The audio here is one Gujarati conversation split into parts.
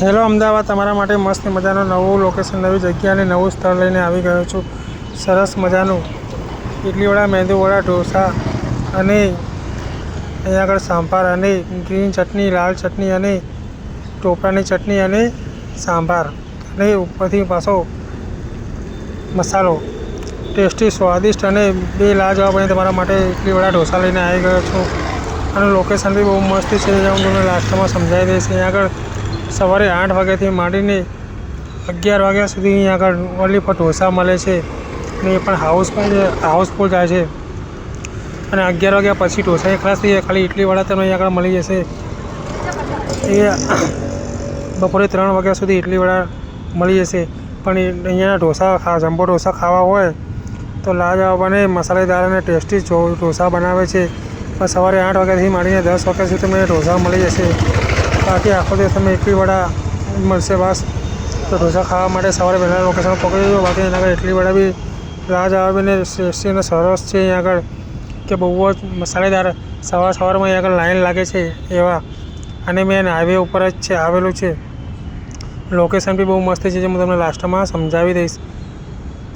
હેલો અમદાવાદ, તમારા માટે મસ્ત મજાનું નવું લોકેશન, નવી જગ્યા અને નવું સ્થળ લઈને આવી ગયો છું. સરસ મજાનું ઇડલીવડા, મેંદુવડા, ઢોસા અને અહીંયા આગળ સાંભાર અને ગ્રીન ચટણી, લાલ ચટણી અને ટોપરાની ચટણી અને સાંભાર અને ઉપરથી પાછો મસાલો ટેસ્ટી, સ્વાદિષ્ટ અને બે લાજવાબ અને તમારા માટે ઇડલીવડા, ઢોસા લઈને આવી ગયો છું. અને લોકેશન બી બહુ મસ્ત છે. હું તમને લાસ્ટમાં સમજાવી દઈશ. અહીંયા આગળ સવારે 8 વાગ્યાથી માંડીને 11 વાગ્યા સુધી અહીંયા આગળ ઓનલી ફોર ઢોસા મળે છે અને એ પણ હાઉસફુલ જાય છે. અને 11 વાગ્યા પછી ઢોસા ખલાસ થઈ જાય. ખાલી ઇડલીવડા તમને અહીંયા આગળ મળી જશે. એ બપોરે 3 વાગ્યા સુધી ઇડલીવડા મળી જશે. પણ અહીંયાના ઢોસા જમ્બો ઢોસા ખાવા હોય તો લાજવાબ અને મસાલેદાર અને ટેસ્ટી ઢોસા બનાવે છે. પણ સવારે 8 વાગ્યાથી માંડીને 10 વાગ્યા સુધી તમને ઢોસા મળી જશે. બાકી આખો દિવસ તમે ઇડલીવડા મળશે બસ. તો ઢોસા ખાવા માટે સવારે પહેલાં લોકેશન પકડી જજો. બાકી એના આગળ ઇડલીવડા બી લાજવાબ અને ટેસ્ટી અને સરસ છે. અહીંયા આગળ કે બહુ જ મસાલેદાર. સવારમાં અહીંયા આગળ લાઈન લાગે છે એવા. અને મેન હાઈવે ઉપર જ છે આવેલું છે. લોકેશન બી બહુ મસ્ત છે, જે હું તમને લાસ્ટમાં સમજાવી દઈશ.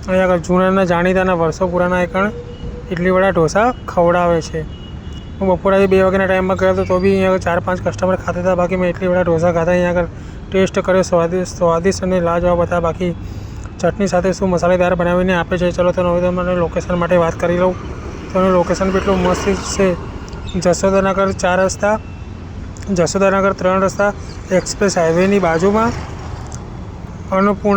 અહીંયા આગળ જૂનાના જાણીતાના વર્ષો પુરાના એકણ ઇડલીવડા ઢોસા ખવડાવે છે. હું બપોરે 2 વાગ્યાના ટાઈમમાં ગયો હતો તો બી અહીંયા 4-5 કસ્ટમર ખાતા હતા. બાકી મેં ઇડલીવડા ઢોસા ખાતા. અહીંયા આગળ ટેસ્ટ કર્યો, સ્વાદિષ્ટ અને લાજવાબ હતા. બાકી ચટણી સાથે શું મસાલેદાર બનાવીને આપે છે. ચલો તો હવે તમને લોકેશન માટે વાત કરી લઉં. તો એનું લોકેશન બી એટલું મસ્ત છે. જશોદાનગર 4 રસ્તા, જશોદાનગર 3 રસ્તા, એક્સપ્રેસ હાઈવેની બાજુમાં અન્નપૂર્ણા